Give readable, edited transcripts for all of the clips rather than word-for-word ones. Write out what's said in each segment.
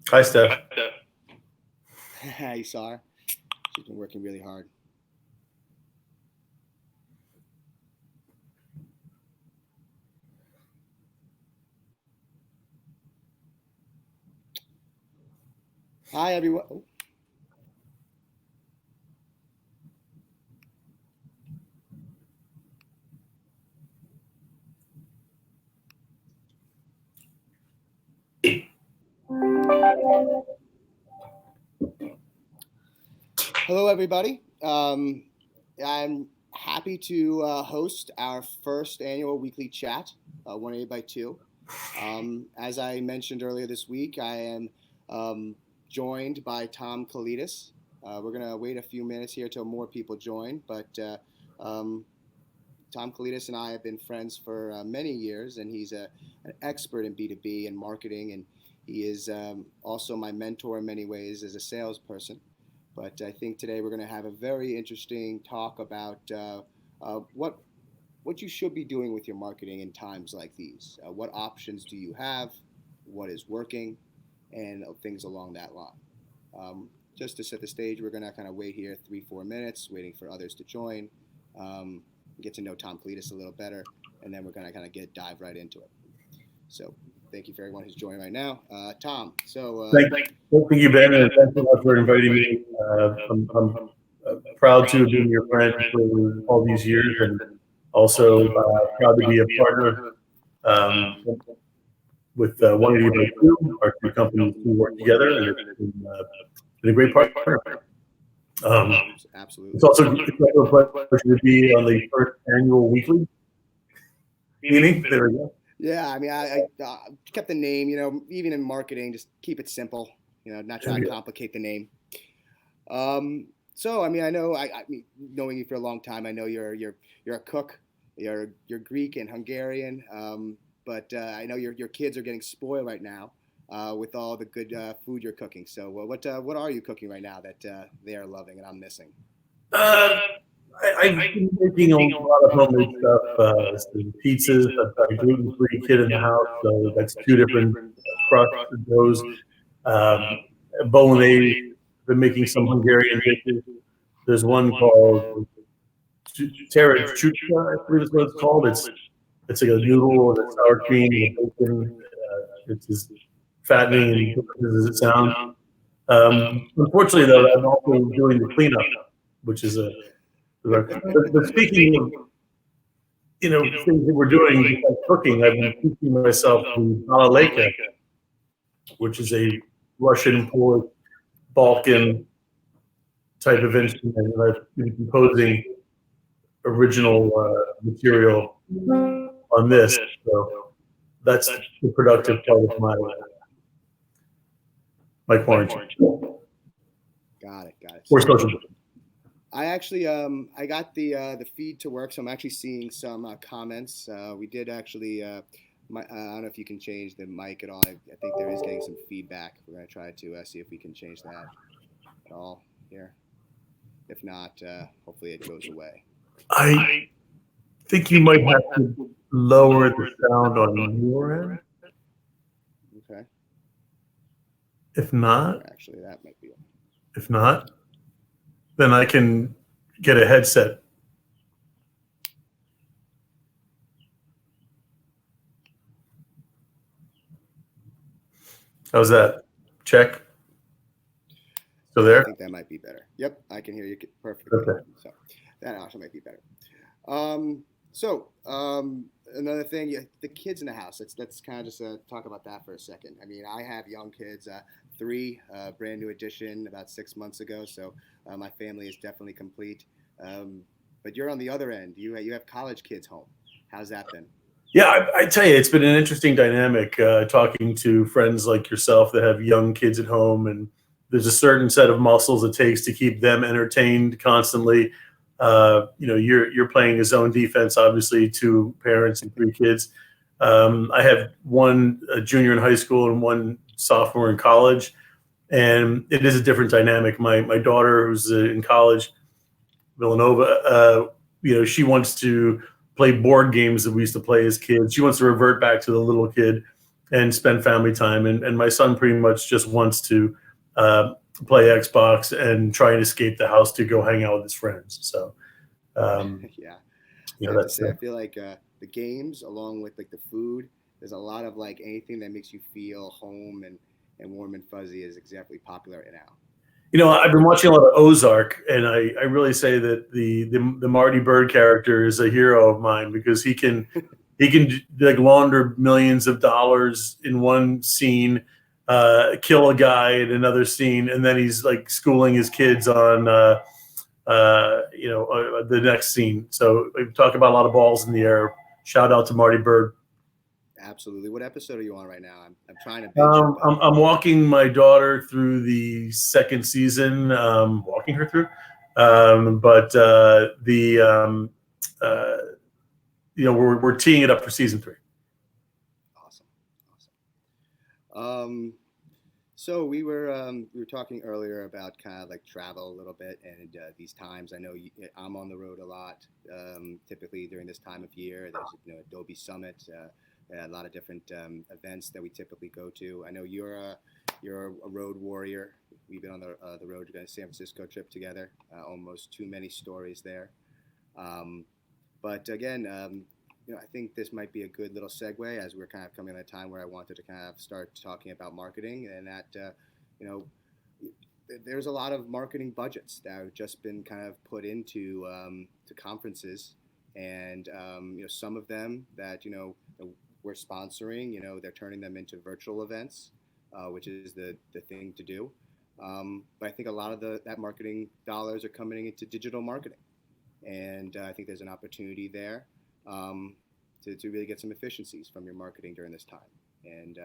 Hi, Steph. You saw her. She's been working really hard. Hi, everyone. Oh. Hello, everybody. I'm happy to host our first annual weekly chat, 180by2. As I mentioned earlier this week, I am joined by Tom Koletas. We're going to wait a few minutes here till more people join, but um, Tom Koletas and I have been friends for many years, and he's an expert in B2B and marketing, and he is also my mentor in many ways as a salesperson. But I think today we're going to have a very interesting talk about what you should be doing with your marketing in times like these. What options do you have? What is working? And things along that line. Just to set the stage, we're going to kind of wait here 3-4 minutes, waiting for others to join, um, get to know Tom Koletas a little better, and then we're going to kind of dive right into it. So thank you for everyone who's joining right now. Tom, so Thank you, Ben, and thanks so much for inviting me. I'm proud to have been your friend for all these years, and also proud to be a partner um, with 180by2, our two companies who work together, and it's been a great partner. absolutely. It's also a pleasure to be on the first annual weekly meeting. There we go. Yeah, I mean, I kept the name, even in marketing, just keep it simple, not try to complicate the name. So, I mean, I know, I mean, knowing you for a long time, I know you're a cook, you're Greek and Hungarian, but I know your kids are getting spoiled right now with all the good food you're cooking. So, what are you cooking right now that they are loving and I'm missing? I've been making a lot of homemade stuff, some pizzas. I've got a gluten-free kid in the house, so that's two different crusts and doughs. Um, Bolognese. Been making some Hungarian dishes. There's one called Terra Chucha, I believe is what it's called. It's like a noodle and a sour cream and a bacon. It's as fattening and delicious as it sounds. Unfortunately, though, I'm also doing the cleanup, which is a. But speaking of things that we're doing besides cooking, I've been teaching myself the balalaika, which is a Russian, Polish, Balkan type of instrument, and I've been composing original material on this. So that's the productive part of my quarantine. Got it. Or social. I actually I got the feed to work, so I'm actually seeing some comments. We did actually. I don't know if you can change the mic at all. I think there is getting some feedback. We're gonna try to see if we can change that at all here. If not, hopefully it goes away. I think you might have to lower the sound on your end. Okay. If not, actually, that might be it. If not, then I can get a headset. How's that? Check. Still there? I think that might be better. Yep, I can hear you perfectly. Okay. So that also might be better. Another thing, the kids in the house. Let's kind of just talk about that for a second. I mean, I have young kids, 3, brand new addition about 6 months ago. So my family is definitely complete. But you're on the other end. You have college kids home. How's that been? Yeah, I tell you, it's been an interesting dynamic talking to friends like yourself that have young kids at home, and there's a certain set of muscles it takes to keep them entertained constantly. You're playing a zone defense, obviously, 2 parents and 3 kids. I have one junior in high school and one sophomore in college, and it is a different dynamic. My daughter, who's in college, Villanova, she wants to play board games that we used to play as kids. She wants to revert back to the little kid and spend family time. And my son pretty much just wants to play Xbox and try and escape the house to go hang out with his friends. So, Yeah, you I know, have to that's say, I feel like the games, along with like the food, there's a lot of like anything that makes you feel home and warm and fuzzy is exactly popular now. I've been watching a lot of Ozark, and I really say that the Marty Bird character is a hero of mine because he can like launder millions of dollars in one scene, kill a guy in another scene, and then he's like schooling his kids on the next scene. So we talk about a lot of balls in the air. Shout out to Marty Bird. Absolutely. What episode are you on right now? I'm trying to binge it, but I'm walking my daughter through the second season, walking her through. But uh, we're teeing it up for season 3. awesome, awesome. So we were talking earlier about kind of like travel a little bit and these times. I know I'm on the road a lot. Typically during this time of year, there's Adobe Summit, a lot of different events that we typically go to. I know you're a road warrior. We've been on the road to go to San Francisco trip together. Almost too many stories there. Um, but again, I think this might be a good little segue as we're kind of coming at a time where I wanted to kind of start talking about marketing and that, you know, there's a lot of marketing budgets that have just been kind of put into to conferences, and some of them that we're sponsoring, they're turning them into virtual events, which is the thing to do. But I think a lot of that marketing dollars are coming into digital marketing, and I think there's an opportunity there to really get some efficiencies from your marketing during this time. And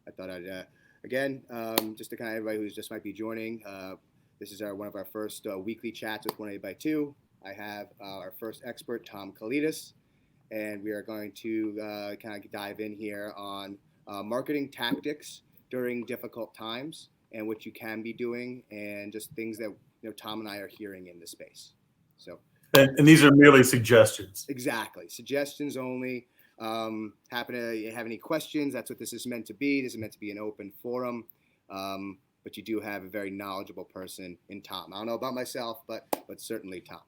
I thought I'd again just to kind of everybody who's just might be joining. This is one of our first weekly chats with 180by2. I have our first expert, Tom Koletas, and we are going to kind of dive in here on marketing tactics during difficult times and what you can be doing and just things that Tom and I are hearing in the space. So. And these are merely suggestions. Exactly. Suggestions only. Happen to have any questions? That's what this is meant to be. This is meant to be an open forum. But you do have a very knowledgeable person in Tom. I don't know about myself, but certainly Tom.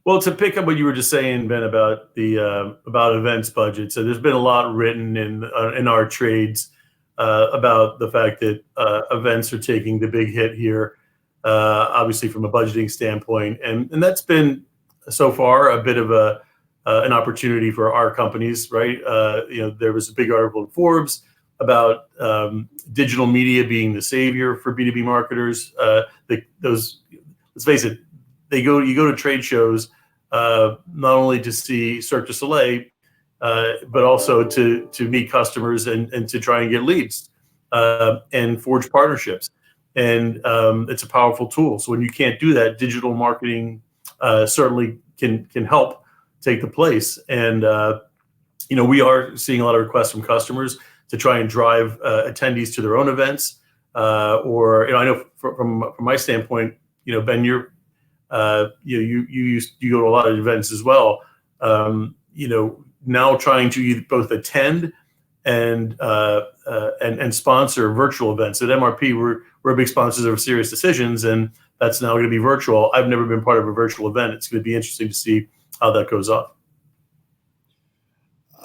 Well, to pick up what you were just saying, Ben, about the about events budget. So there's been a lot written in our trades about the fact that events are taking the big hit here, obviously from a budgeting standpoint, and that's been so far a bit of an opportunity for our companies, right? There was a big article in Forbes about digital media being the savior for B2B marketers. Let's face it, you go to trade shows not only to see Cirque du Soleil, but also to meet customers and to try and get leads and forge partnerships. And it's a powerful tool. So when you can't do that, digital marketing certainly can help take the place. And we are seeing a lot of requests from customers to try and drive attendees to their own events. Or I know from my standpoint, Ben, you go to a lot of events as well. Now trying to both attend and sponsor virtual events. At MRP, we're big sponsors of Serious Decisions, and that's now going to be virtual. I've never been part of a virtual event. It's going to be interesting to see how that goes off.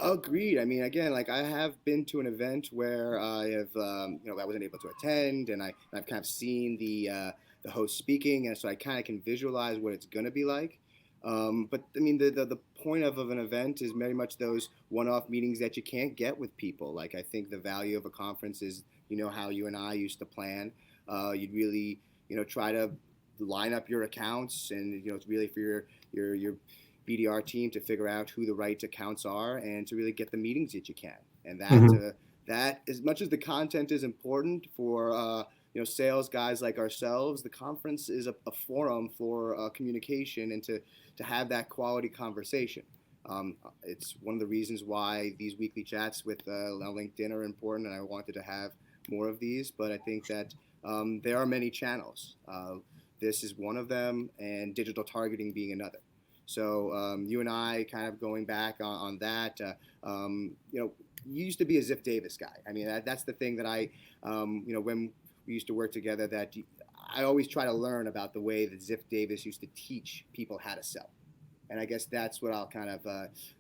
Agreed. I mean, again, like I have been to an event where I have, I wasn't able to attend, and I've kind of seen the host speaking, and so I kind of can visualize what it's going to be like. But I mean, the point of an event is very much those one-off meetings that you can't get with people. Like I think the value of a conference is, how you and I used to plan. You'd really, try to line up your accounts, and it's really for your BDR team to figure out who the right accounts are and to really get the meetings that you can. And that as much as the content is important for sales guys like ourselves, the conference is a forum for communication and to have that quality conversation. It's one of the reasons why these weekly chats with LinkedIn are important, and I wanted to have more of these. But I think that there are many channels. This is one of them, and digital targeting being another. So you and I kind of going back on that, you used to be a Ziff Davis guy. I mean, that's the thing that when we used to work together, that I always try to learn about the way that Ziff Davis used to teach people how to sell. And I guess that's what I'll kind of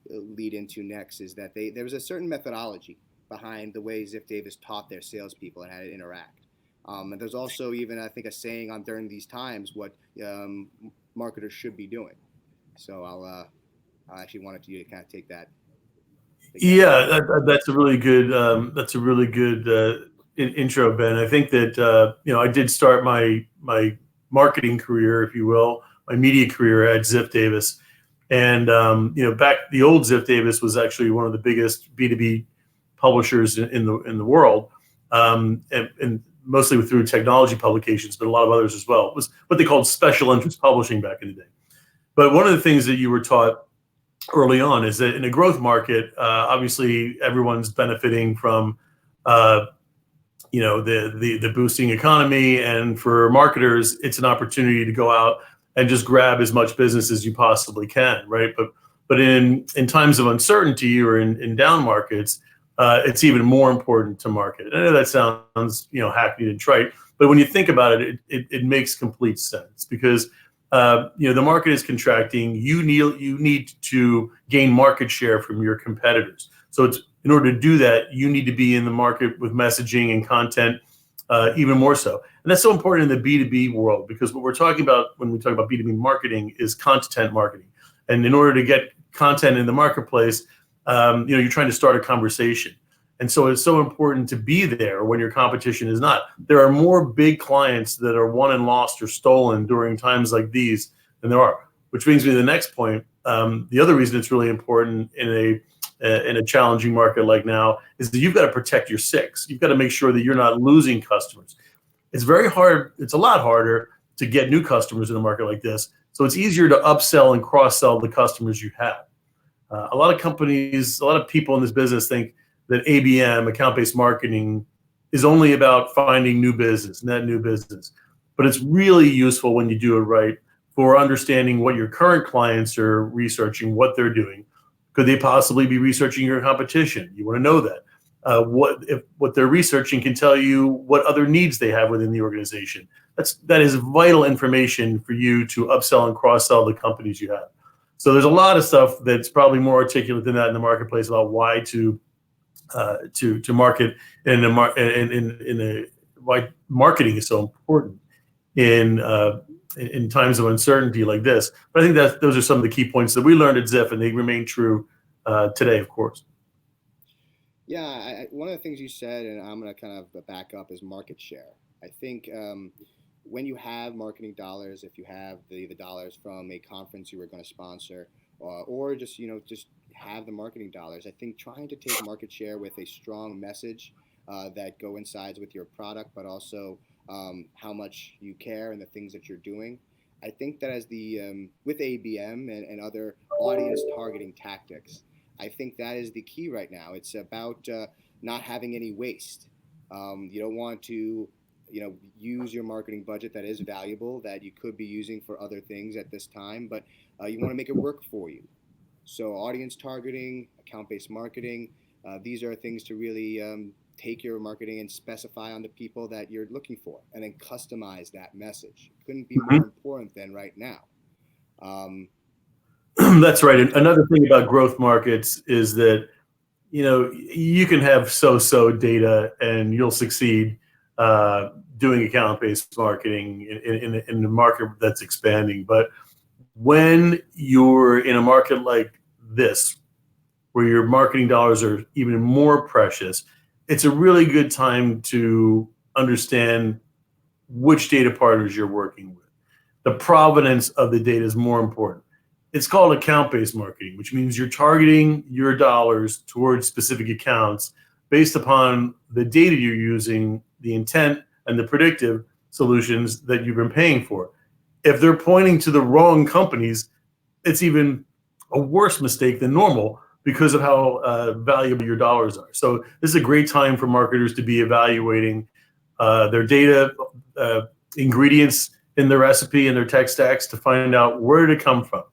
lead into next, is that there was a certain methodology behind the way Ziff Davis taught their salespeople and how to interact. And there's also even, I think, a saying on during these times what marketers should be doing. So I actually wanted to kind of take that. Yeah, that's a really good intro, Ben. I think that I did start my marketing career, if you will, my media career at Ziff Davis, and back the old Ziff Davis was actually one of the biggest B2B publishers in the world, and mostly through technology publications, but a lot of others as well. It was what they called special interest publishing back in the day. But one of the things that you were taught early on is that in a growth market, obviously everyone's benefiting from the boosting economy, and for marketers, it's an opportunity to go out and just grab as much business as you possibly can, right? But in times of uncertainty or in down markets, it's even more important to market. I know that sounds hackneyed and trite, but when you think about it, it makes complete sense, because the market is contracting. You need to gain market share from your competitors. So in order to do that, you need to be in the market with messaging and content, even more so. And that's so important in the B2B world, because what we're talking about when we talk about B2B marketing is content marketing. And in order to get content in the marketplace, you're trying to start a conversation. And so it's so important to be there when your competition is not. There are more big clients that are won and lost or stolen during times like these than there are, which brings me to the next point. The other reason it's really important in a challenging market like now is that you've got to protect your six. You've got to make sure that you're not losing customers. It's very hard. It's a lot harder to get new customers in a market like this. So it's easier to upsell and cross-sell the customers you have. A lot of companies, a lot of people in this business think that ABM, account-based marketing, is only about finding new business, net new business. But it's really useful when you do it right for understanding what your current clients are researching, what they're doing. Could they possibly be researching your competition? You want to know that. What they're researching can tell you what other needs they have within the organization. That is vital information for you to upsell and cross-sell the companies you have. So there's a lot of stuff that's probably more articulate than that in the marketplace about why to market why marketing is so important in times of uncertainty like this. But I think that those are some of the key points that we learned at Ziff, and they remain true today, of course. Yeah, one of the things you said, and I'm going to kind of back up, is market share. I think when you have marketing dollars, if you have the dollars from a conference you were going to sponsor, or just have the marketing dollars, I think trying to take market share with a strong message that coincides with your product, but also how much you care and the things that you're doing. I think that as with ABM and other audience targeting tactics, I think that is the key right now. It's about not having any waste. You don't want to use your marketing budget that is valuable, that you could be using for other things at this time, but you want to make it work for you. So audience targeting, account-based marketing, these are things to really take your marketing and specify on the people that you're looking for, and then customize that message. Couldn't be more important than right now. That's right. And another thing about growth markets is that, you can have so-so data and you'll succeed doing account-based marketing in a market that's expanding. But when you're in a market like this, where your marketing dollars are even more precious, it's a really good time to understand which data partners you're working with. The provenance of the data is more important. It's called account-based marketing, which means you're targeting your dollars towards specific accounts based upon the data you're using, the intent, and the predictive solutions that you've been paying for. If they're pointing to the wrong companies, it's even a worse mistake than normal because of how valuable your dollars are. So this is a great time for marketers to be evaluating their data, ingredients in their recipe and their tech stacks to find out where to come from.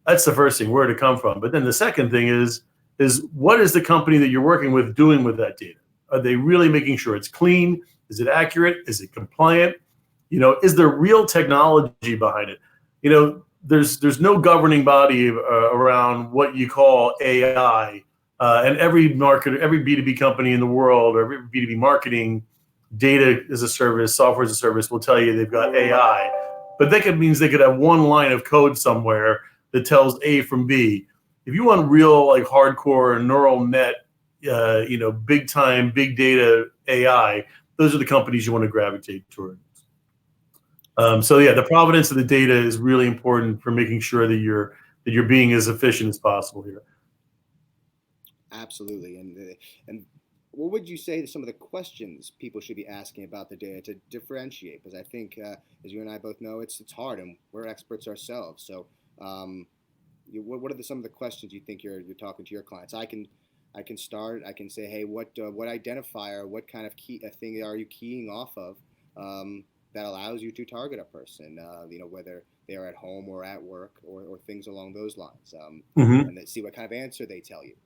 That's the first thing, where to come from. But then the second thing is is what is the company that you're working with doing with that data? Are they really making sure it's clean? Is it accurate? Is it compliant? Is there real technology behind it? There's no governing body around what you call AI, and every marketer, every B2B company in the world, or every B2B marketing, data as a service, software as a service will tell you they've got AI, but that means they could have one line of code somewhere that tells A from B. If you want real, like, hardcore neural net, big time, big data AI, those are the companies you want to gravitate towards. So yeah, the provenance of the data is really important for making sure that you're being as efficient as possible here. Absolutely. And what would you say to some of the questions people should be asking about the data to differentiate? Because I think, as you and I both know, it's hard, and we're experts ourselves. So, what are some of the questions you think you're talking to your clients? I can start. I can say, hey, what identifier, what kind of thing are you keying off of that allows you to target a person? Whether they are at home or at work or things along those lines, and then see what kind of answer they tell you.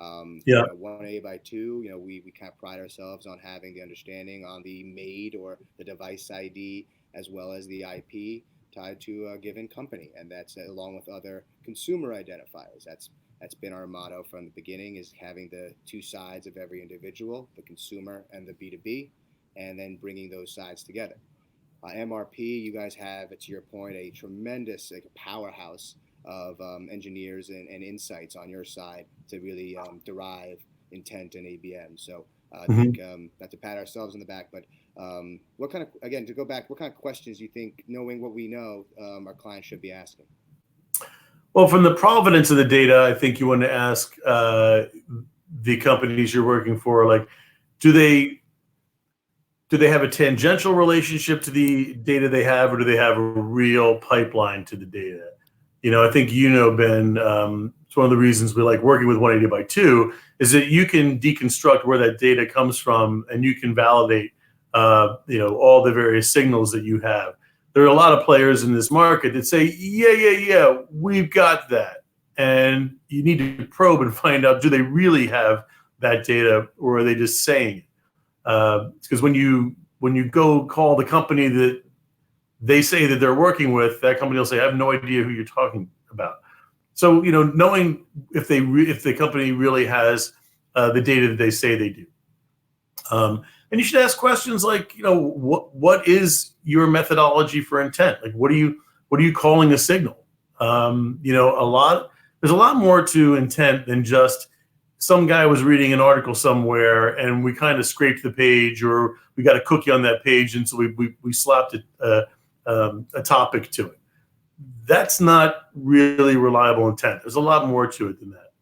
180byTwo, we kind of pride ourselves on having the understanding on the made or the device ID as well as the IP tied to a given company, and that's along with other consumer identifiers. That's been our motto from the beginning, is having the two sides of every individual, the consumer and the B2B, and then bringing those sides together. MRP, you guys have, to your point, a tremendous powerhouse of engineers and insights on your side to really derive intent and ABM. So I think not to pat ourselves on the back, but what kind of questions do you think, knowing what we know, our clients should be asking? Well, from the provenance of the data, I think you want to ask the companies you're working for, like, do they have a tangential relationship to the data they have, or do they have a real pipeline to the data? I think, Ben, it's one of the reasons we like working with 180byTwo is that you can deconstruct where that data comes from, and you can validate, all the various signals that you have. There are a lot of players in this market that say, yeah, we've got that. And you need to probe and find out, do they really have that data, or are they just saying it? Because when you go call the company that they say that they're working with, that company will say, I have no idea who you're talking about. So, knowing if the company really has the data that they say they do. And you should ask questions like, what is your methodology for intent? Like, what are you calling a signal? There's a lot more to intent than just some guy was reading an article somewhere and we kind of scraped the page, or we got a cookie on that page, and so we slapped a topic to it. That's not really reliable intent. There's a lot more to it than that.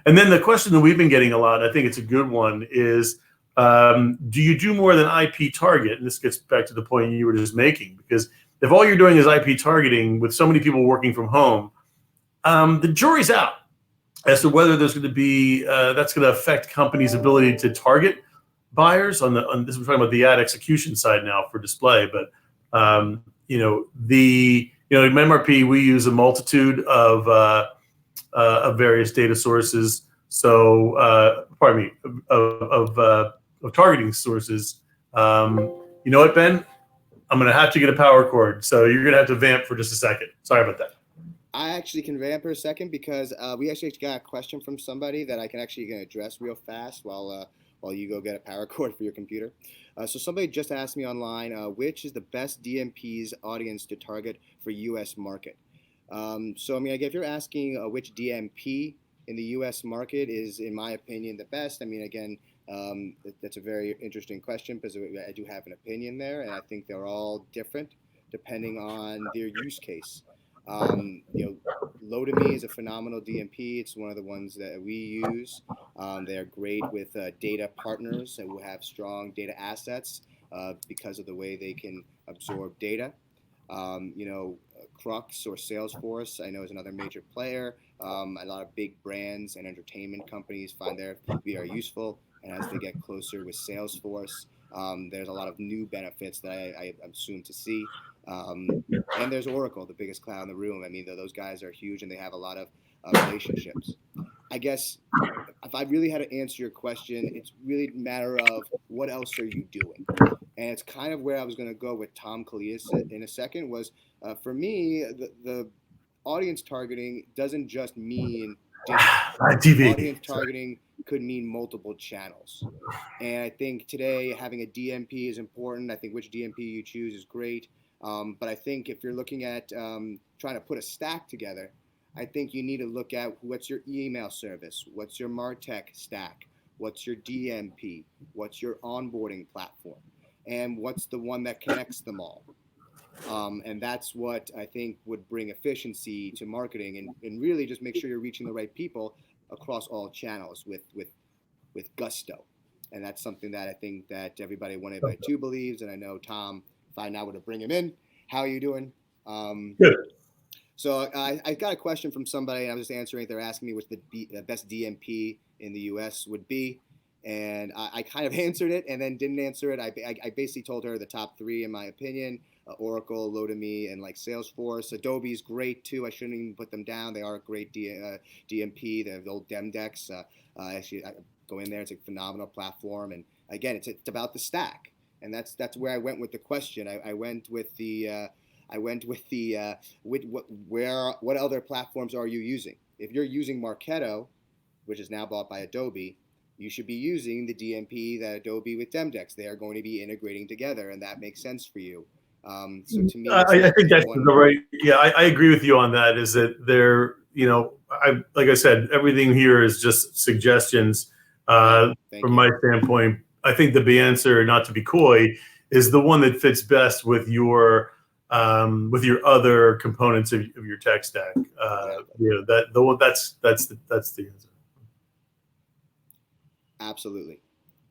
And then the question that we've been getting a lot, I think it's a good one, is do you do more than IP target? And this gets back to the point you were just making, because if all you're doing is IP targeting with so many people working from home, the jury's out as to whether there's going to be that's going to affect companies' ability to target buyers on this. We're talking about the ad execution side now for display, but in MRP we use a multitude of various data sources. So of targeting sources. You know what, Ben? I'm going to have to get a power cord, so you're going to have to vamp for just a second. Sorry about that. I actually can vamp for a second because we actually got a question from somebody that I can actually address real fast while you go get a power cord for your computer. So somebody just asked me online, which is the best DMP's audience to target for U.S. market? So, if you're asking which DMP in the U.S. market is, in my opinion, the best, that's a very interesting question, because I do have an opinion there, and I think they're all different depending on their use case. Low2Me is a phenomenal DMP. It's one of the ones that we use. They're great with data partners who have strong data assets because of the way they can absorb data. Crux or Salesforce, I know, is another major player. A lot of big brands and entertainment companies find their to be very useful. And as they get closer with Salesforce, there's a lot of new benefits that I'm soon to see. And there's Oracle, the biggest cloud in the room. Those guys are huge, and they have a lot of relationships. I guess if I really had to answer your question, it's really a matter of what else are you doing? And it's kind of where I was going to go with Tom Koletas in a second was for me, the audience targeting doesn't just mean digital. TV. Audience targeting could mean multiple channels. And I think today having a DMP is important. I think which DMP you choose is great. But I think if you're looking at trying to put a stack together, I think you need to look at what's your email service, what's your MarTech stack, what's your DMP, what's your onboarding platform, and what's the one that connects them all. And that's what I think would bring efficiency to marketing and really just make sure you're reaching the right people across all channels with gusto. And that's something that I think that everybody at 180byTwo believes. And I know, Tom, if I now were to bring him in, how are you doing? Good. So I got a question from somebody, and I was just answering it. They're asking me what the best DMP in the U.S. would be. And I kind of answered it and then didn't answer it. I basically told her the top three, in my opinion, Oracle, Lotame, and like Salesforce. Adobe's great, too. I shouldn't even put them down. They are a great DMP. They're the old Demdex. Actually, I go in there. It's a phenomenal platform. And, again, it's about the stack. And that's where I went with the question. I went with the what other platforms are you using? If you're using Marketo, which is now bought by Adobe, you should be using the DMP that Adobe with Demdex. They are going to be integrating together, and that makes sense for you. So to me, I think that's the right. Yeah, I agree with you on that. Is that they're, like I said, everything here is just suggestions. From my standpoint, I think the answer, not to be coy, is the one that fits best with your other components of your tech stack. That's the answer. Absolutely.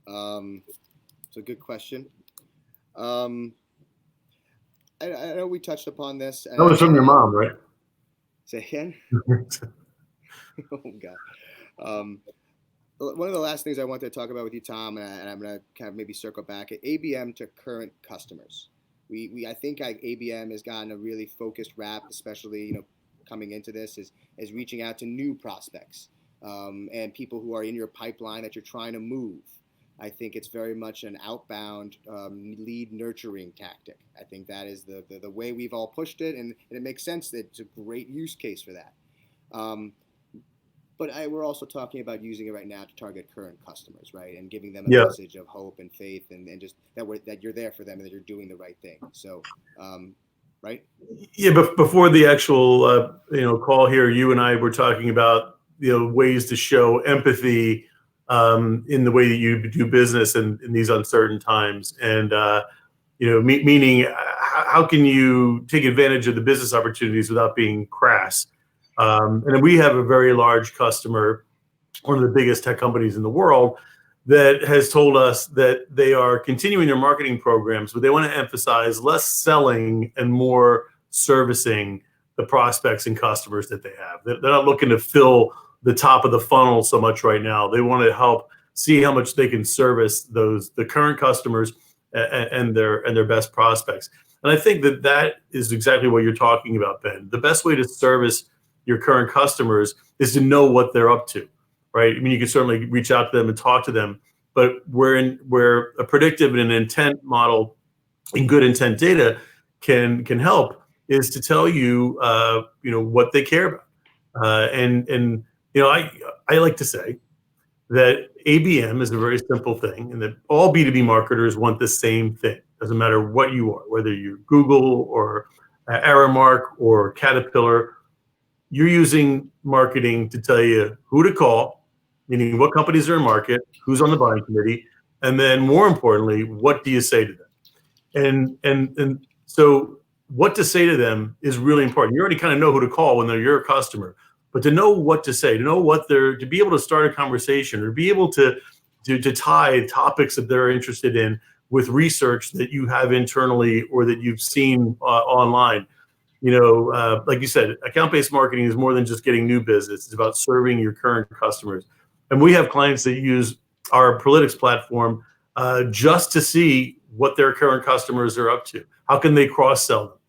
It's a good question. I know we touched upon this. That was from your mom, right? Say again? Oh, God. One of the last things I wanted to talk about with you, Tom, and I'm going to kind of maybe circle back at ABM to current customers. I think ABM has gotten a really focused rap, especially coming into this, is reaching out to new prospects and people who are in your pipeline that you're trying to move. I think it's very much an outbound lead nurturing tactic. I think that is the way we've all pushed it, and it makes sense that it's a great use case for that. But we're also talking about using it right now to target current customers, right, and giving them a message of hope and faith, and just that you're there for them and that you're doing the right thing. So, right? Yeah, but before the actual call here, you and I were talking about ways to show empathy in the way that you do business in these uncertain times, and meaning how can you take advantage of the business opportunities without being crass? And we have a very large customer, one of the biggest tech companies in the world, that has told us that they are continuing their marketing programs, but they want to emphasize less selling and more servicing the prospects and customers that they have. They're not looking to fill the top of the funnel so much right now. They want to help see how much they can service the current customers and their best prospects. And I think that is exactly what you're talking about, Ben. The best way to service your current customers is to know what they're up to, right? I mean, you can certainly reach out to them and talk to them, but where a predictive and an intent model and good intent data can help is to tell you, what they care about. And I like to say that ABM is a very simple thing, and that all B2B marketers want the same thing. Doesn't matter what you are, whether you're Google or Aramark or Caterpillar. You're using marketing to tell you who to call, meaning what companies are in market, who's on the buying committee, and then more importantly, what do you say to them? And so what to say to them is really important. You already kind of know who to call when they're your customer, but to know what to say, to be able to start a conversation, or be able to tie topics that they're interested in with research that you have internally or that you've seen online. Like you said, account-based marketing is more than just getting new business. It's about serving your current customers. And we have clients that use our Prolitics platform just to see what their current customers are up to. How can they cross-sell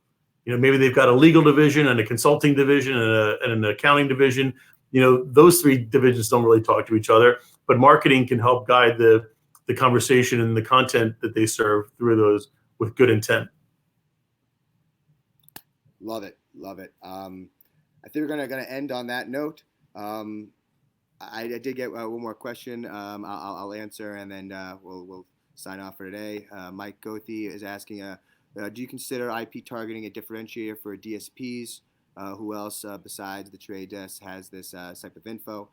them? Maybe they've got a legal division and a consulting division and an accounting division. those three divisions don't really talk to each other, but marketing can help guide the conversation and the content that they serve through those with good intent. Love it. I think we're gonna end on that note. I did get one more question. I'll answer, and then we'll sign off for today. Mike Gothi is asking, do you consider IP targeting a differentiator for DSPs? Who else besides the Trade Desk has this type of info?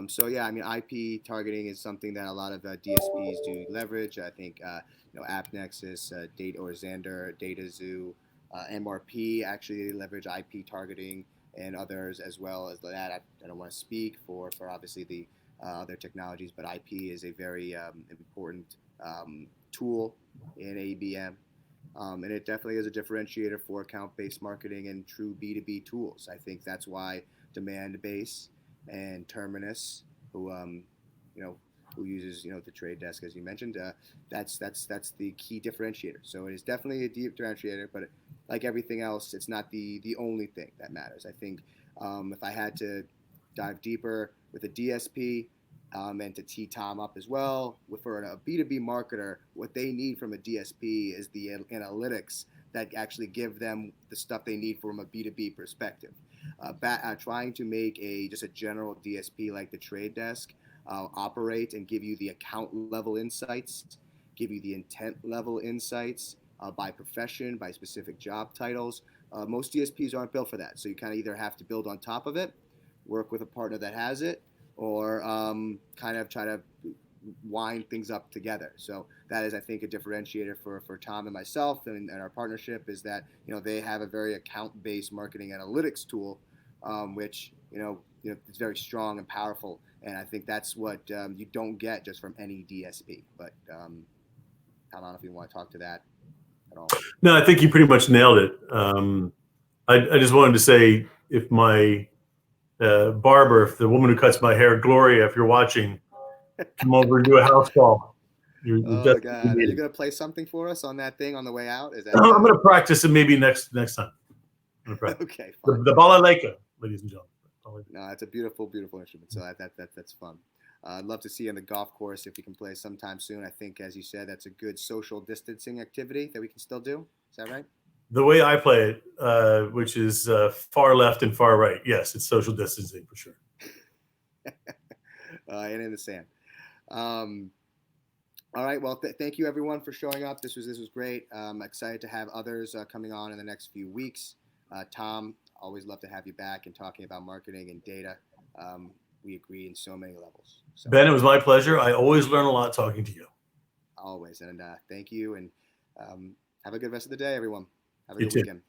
So yeah, I mean, IP targeting is something that a lot of DSPs do leverage. I think AppNexus, Data or Xandr, DataZoo, MRP actually leverage IP targeting, and others as well as that. I don't want to speak for obviously the other technologies, but IP is a very important tool in ABM. And it definitely is a differentiator for account-based marketing and true B2B tools. I think that's why Demandbase and Terminus, who uses the Trade Desk, as you mentioned, that's the key differentiator. So it is definitely a deep differentiator, but like everything else, it's not the only thing that matters. I think if I had to dive deeper with a DSP and to tee Tom up as well, for a B2B marketer, what they need from a DSP is the analytics that actually give them the stuff they need from a B2B perspective. Trying to make just a general DSP like the Trade Desk operate and give you the account level insights, give you the intent level insights by profession, by specific job titles. Most DSPs aren't built for that. So you kind of either have to build on top of it, work with a partner that has it, or kind of try to wind things up together. So that is, I think, a differentiator for Tom and myself and our partnership, is that they have a very account-based marketing analytics tool, which is very strong and powerful. And I think that's what you don't get just from any DSP. But I don't know if you want to talk to that at all. No, I think you pretty much nailed it. I just wanted to say, if my barber, if the woman who cuts my hair, Gloria, if you're watching, come over and do a house call. Oh God, are you gonna play something for us on that thing on the way out? Is that? I'm gonna practice it maybe next time. Okay, fine. The balalaika, ladies and gentlemen. No, it's a beautiful instrument. So that's fun. I'd love to see you on the golf course if you can play sometime soon. I think, as you said, that's a good social distancing activity that we can still do. Is that right? The way I play it, which is far left and far right, yes, it's social distancing for sure. And in the sand. All right. Well, thank you everyone for showing up. This was great. I'm excited to have others coming on in the next few weeks. Tom, always love to have you back and talking about marketing and data. We agree in so many levels. So, Ben, it was my pleasure. I always learn a lot talking to you. Always. And thank you. And have a good rest of the day, everyone. Have a You good too. weekend.